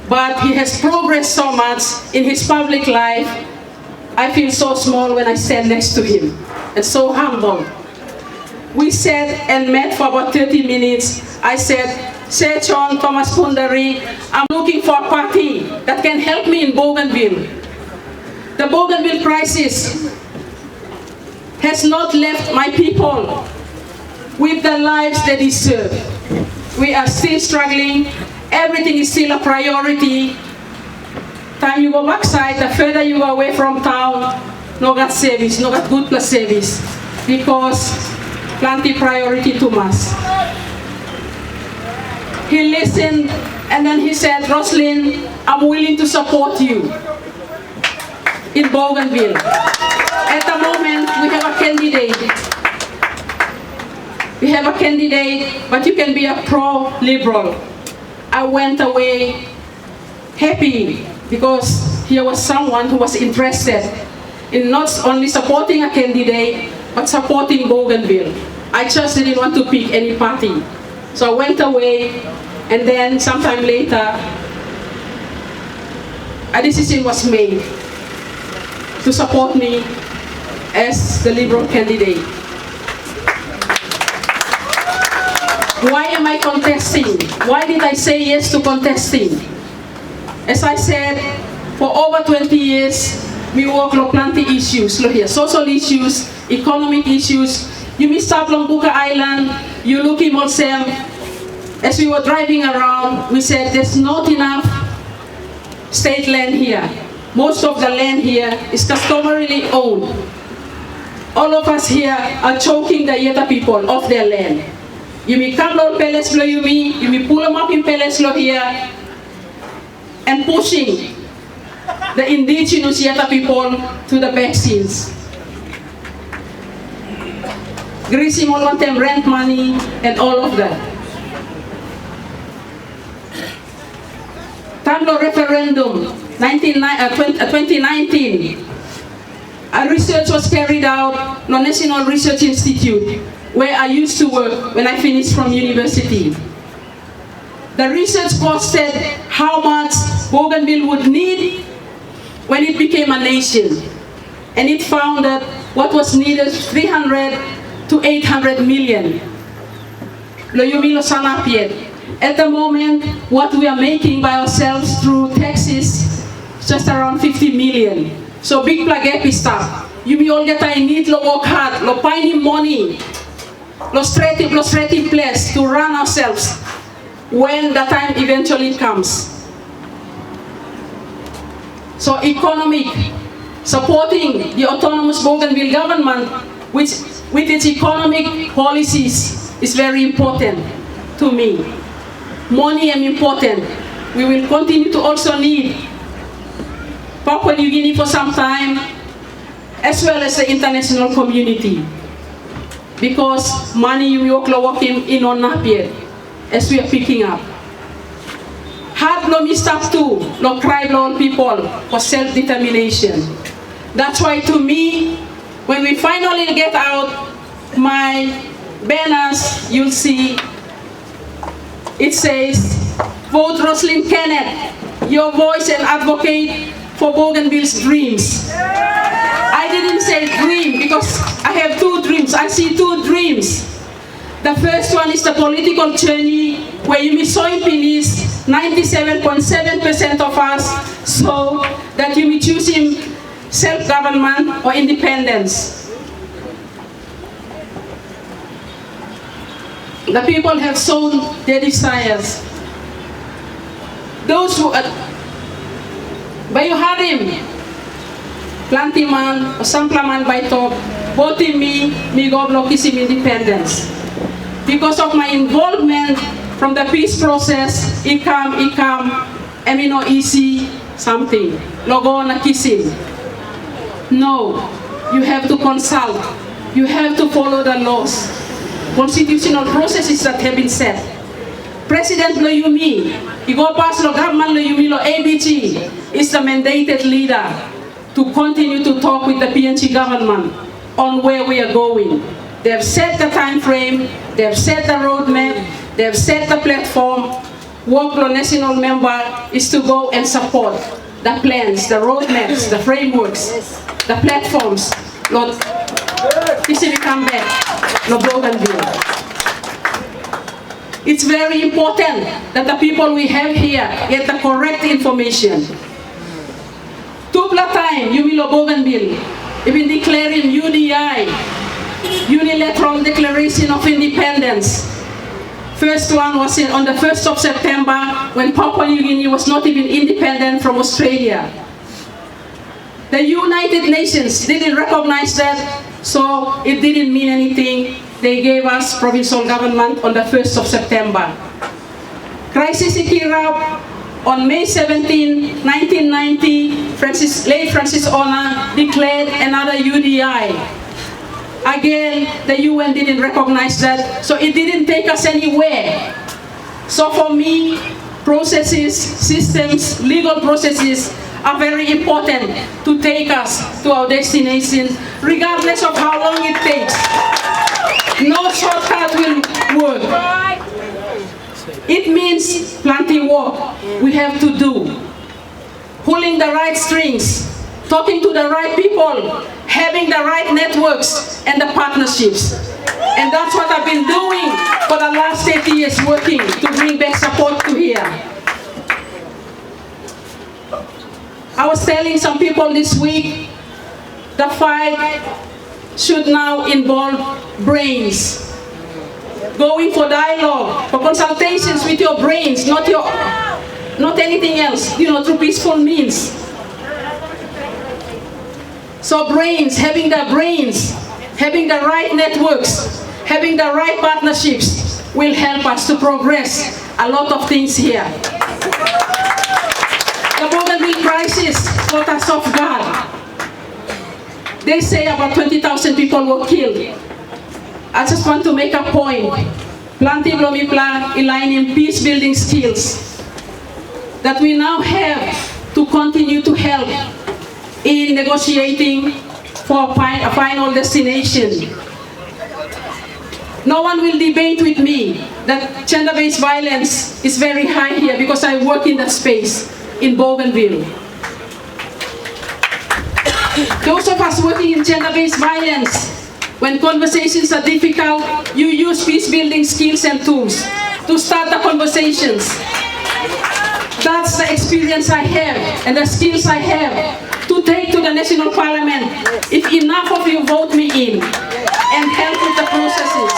But he has progressed so much in his public life. I feel so small when I stand next to him and so humble. We sat and met for about 30 minutes. I said, Sir John Thomas Pundari, I'm looking for a party that can help me in Bougainville. The Bougainville crisis has not left my people with the lives they deserve. We are still struggling. Everything is still a priority. Time you go backside, the further you go away from town, no got service, no got good plus service, because plenty priority to us. He listened and then he said, Roselyn, I'm willing to support you in Bougainville. At the moment, we have a candidate. We have a candidate, but you can be a pro-liberal. I went away happy because here was someone who was interested in not only supporting a candidate, but supporting Bougainville. I just didn't want to pick any party. So I went away, and then sometime later, a decision was made to support me as the Liberal candidate. Why am I contesting? Why did I say yes to contesting? As I said, for over 20 years, we work on plenty issues, social issues, economic issues. You miss up on Buka Island, you look in Molsem. As we were driving around, we said there's not enough state land here. Most of the land here is customarily owned. All of us here are choking the Yeta people off their land. You may come on Peleslo, you may pull them up in Peleslo here and pushing the indigenous Yeta people to the back scenes. Greasing all of them rent money and all of that. Tamlo referendum 2019. A research was carried out on National Research Institute, where I used to work when I finished from university. The research posted how much Bougainville would need when it became a nation. And it found that what was needed 300 to 800 million. At the moment, what we are making by ourselves through taxes is just around 50 million. So big plug stuff. You may all get I need lo work hard, lo finding money. Illustrative place to run ourselves when the time eventually comes. So economic, supporting the autonomous Bougainville government, which with its economic policies is very important to me. Money is important. We will continue to also need Papua New Guinea for some time, as well as the international community. Because money you work in on Napier, as we are picking up. Hard lo mistap too, lo cry lo people for self-determination. That's why to me, when we finally get out my banners, you'll see it says, vote Roselyn Kenneth, your voice and advocate for Bougainville's dreams. I didn't say dream because I have two dreams. I see two dreams. The first one is the political journey where you may soil finish 97.7% of us so that you may choose him self-government or independence. The people have sown their desires. Those who Bayu Harim, Plantiman, or Samplaman by top, voting me go blockisim independence. Because of my involvement from the peace process, ICAM, no easy something. Logo na kisim. No, you have to consult. You have to follow the laws, constitutional processes that have been set. President lo yumi, igo pass lo government lo yumi lo ABG is the mandated leader to continue to talk with the PNG government on where we are going. They have set the time frame, they have set the roadmap, they have set the platform. Workflow national member is to go and support the plans, the roadmaps, the frameworks, the platforms. Lord, this will come back, Lord Bougainville. It's very important that the people we have here get the correct information. Tupla time, Yumilo Bougainville, even declaring UDI, Unilateral Declaration of Independence. First one was on the 1st of September when Papua New Guinea was not even independent from Australia. The United Nations didn't recognize that, so it didn't mean anything. They gave us provincial government on the 1st of September. Crisis Ikirab on May 17, 1990, late Francis Ona declared another UDI. Again, the UN didn't recognize that, so it didn't take us anywhere. So for me, processes, systems, legal processes are very important to take us to our destination, regardless of how long it takes. No shortcut will work. It means plenty work we have to do. Pulling the right strings, talking to the right people, having the right networks and the partnerships. And that's what I've been doing for the last 30 years, working to bring back support to here. I was telling some people this week, the fight should now involve brains. Going for dialogue, for consultations with your brains, not anything else, through peaceful means. So brains, having the right networks, having the right partnerships will help us to progress a lot of things here. The Bougainville crisis caught us off guard. They say about 20,000 people were killed. I just want to make a point. Planti Blomipla aligning peace building skills that we now have to continue to help in negotiating for a final destination. No one will debate with me that gender-based violence is very high here because I work in that space in Bougainville. Those of us working in gender-based violence, when conversations are difficult, you use peace-building skills and tools to start the conversations. That's the experience I have and the skills I have to take to the National Parliament if enough of you vote me in and help with the processes.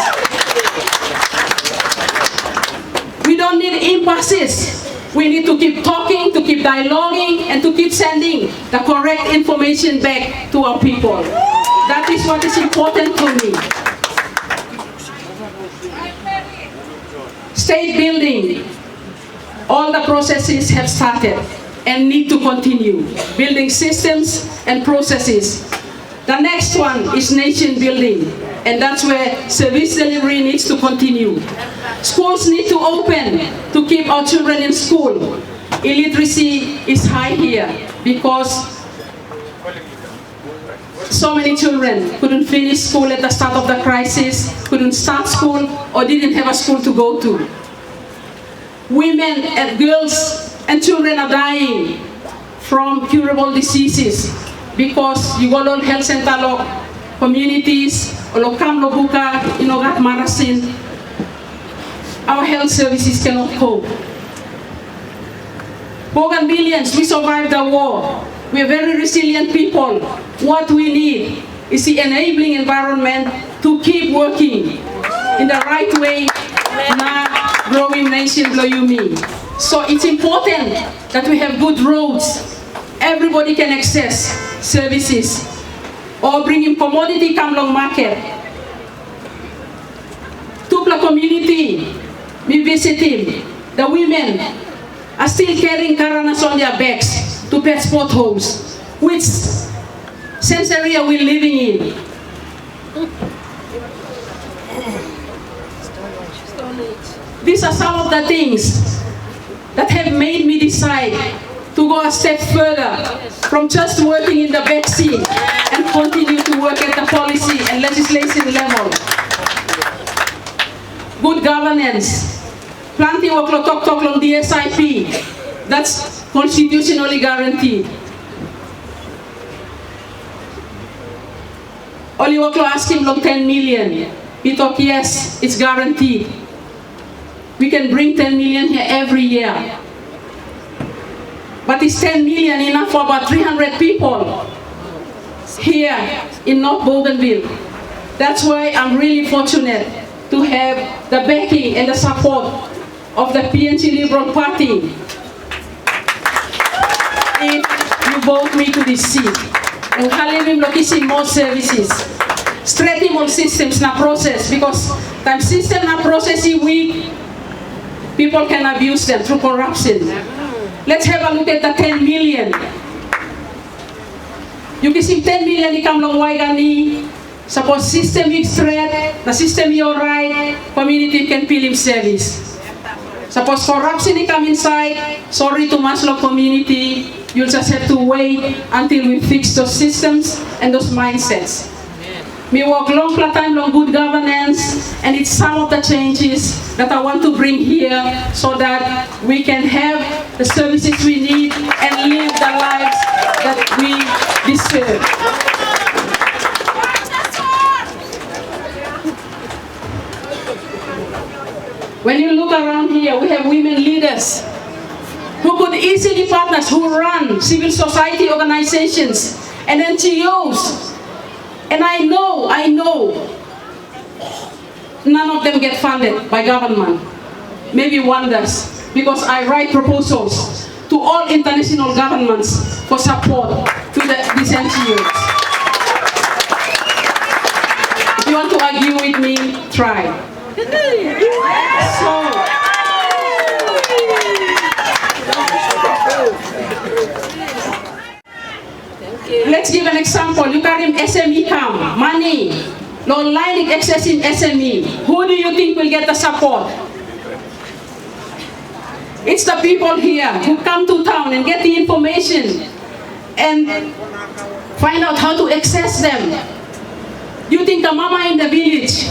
We don't need impasses. We need to keep talking, to keep dialoguing, and to keep sending the correct information back to our people. That is what is important to me. State building. All the processes have started and need to continue. Building systems and processes. The next one is nation building, and that's where service delivery needs to continue. Schools need to open to keep our children in school. Illiteracy is high here because so many children couldn't finish school at the start of the crisis, couldn't start school, or didn't have a school to go to. Women and girls and children are dying from curable diseases because you go on health center lo communities lo kam lo buka inogat marasin. Our health services cannot cope. Bougainvilleans, we survived the war. We are very resilient people. What we need is the enabling environment to keep working in the right way na growing nation blow you me. So it's important that we have good roads. Everybody can access services or bringing commodity come long market. Tupla community, we visiting the women are still carrying caranas on their backs to patch potholes, which sense area we're living in. These are some of the things that have made me decide to go a step further from just working in the back scene and continue to work at the policy and legislation level. Good governance, plenty of talk on the SIP, that's constitutionally guaranteed. Only Waklo asked him 10 million. He thought, yes, it's guaranteed. We can bring 10 million here every year. But is 10 million enough for about 300 people here in North Bougainville? That's why I'm really fortunate to have the backing and the support of the PNC Liberal Party if you vote me to this seat. And halimim lokisi more services. Straighten more systems na process, because time system na process is weak, people can abuse them through corruption. Let's have a look at the 10 million. You can see 10 million ikam long waigani. Suppose system is straight, the system is alright, community can feel him service. Suppose corruption ikam inside, sorry to Maslow community, you'll just have to wait until we fix those systems and those mindsets. We work long time on good governance, and it's some of the changes that I want to bring here so that we can have the services we need and live the lives that we deserve. When you look around here, we have women leaders who could easily partner, who run civil society organizations and NGOs. And I know, none of them get funded by government. Maybe one does, because I write proposals to all international governments for support to these NGOs. If you want to argue with me, try. Let's give an example. You carry SME come, money, no line access in SME. Who do you think will get the support? It's the people here who come to town and get the information and find out how to access them. You think the mama in the village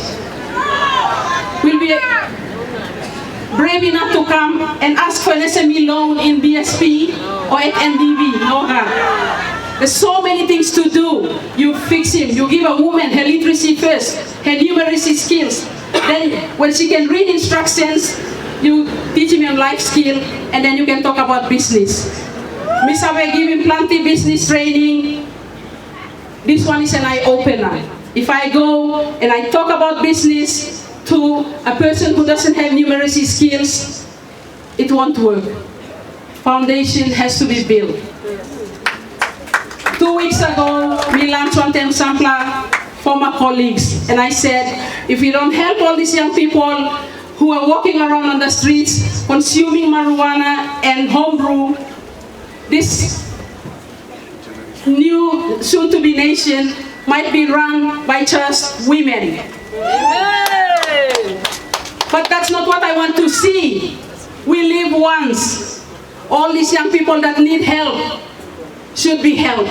will be brave enough to come and ask for an SME loan in BSP or at NDB? No, there's so many things to do. You fix him, you give a woman her literacy first, her numeracy skills. Then when she can read instructions, you teach him a life skill, and then you can talk about business. Mr. We give him plenty business training. This one is an eye-opener. If I go and I talk about business to a person who doesn't have numeracy skills, it won't work. Foundation has to be built. 2 weeks ago, we launched one time sampler for my colleagues, and I said, if we don't help all these young people who are walking around on the streets, consuming marijuana and homebrew, this new soon-to-be nation might be run by just women. But that's not what I want to see. We live once. All these young people that need help should be helped.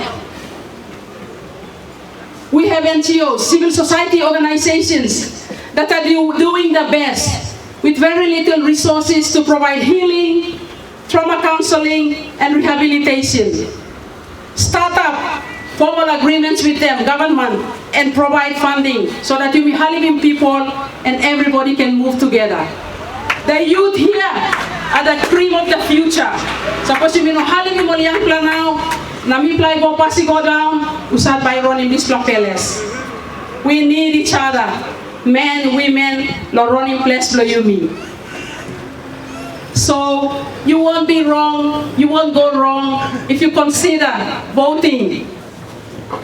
We have NGOs, civil society organizations that are doing the best with very little resources to provide healing, trauma counseling, and rehabilitation. Start up formal agreements with them, government, and provide funding so that you be Halimim people and everybody can move together. The youth here are the cream of the future. Suppose you know Halimim mo young plan now, nami play go pasi go down, usad Byron in this papeles. We need each other, men, women, Loron in place Yumi. So you won't be wrong, you won't go wrong if you consider voting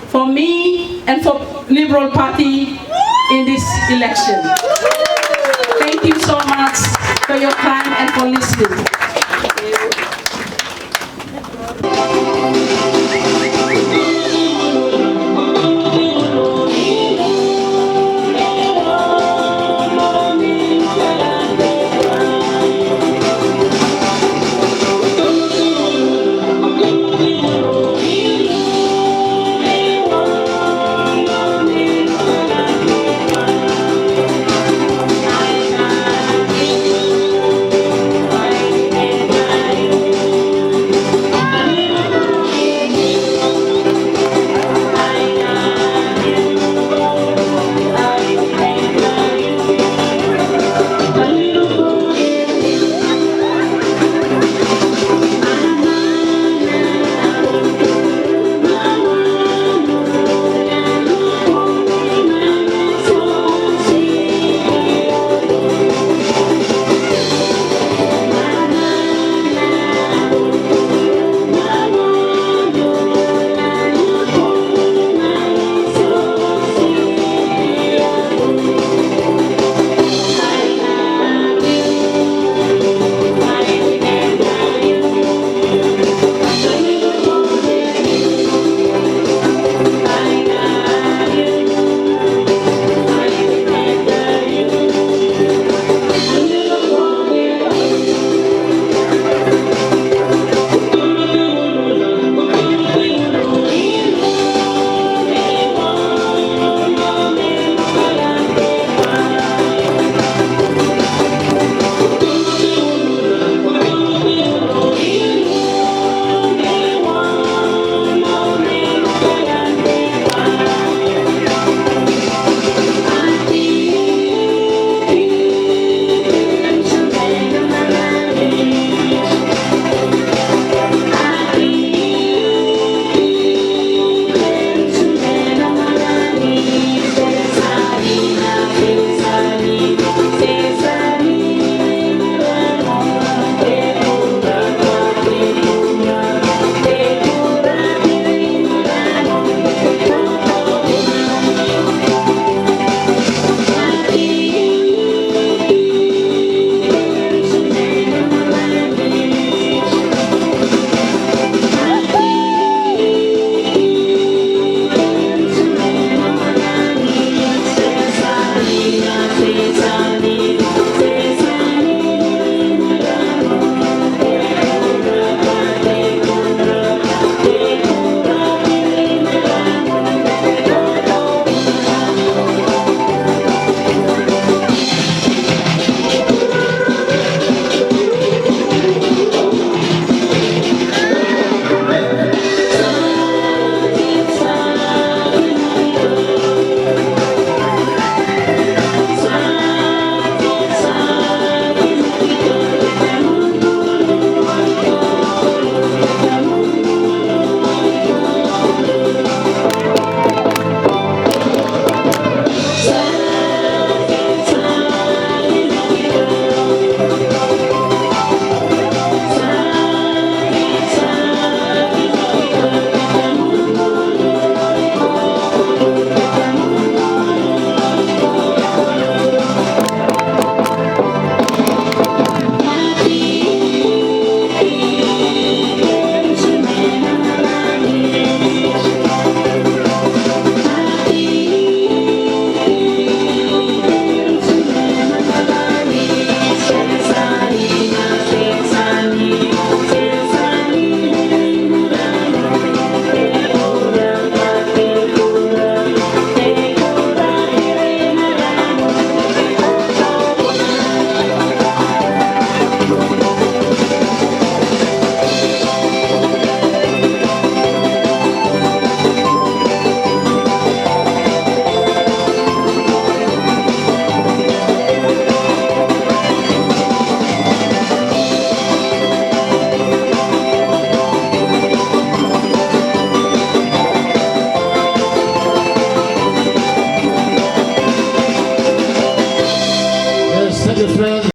for me and for Liberal Party in this election. Thank you so much for your time and for listening.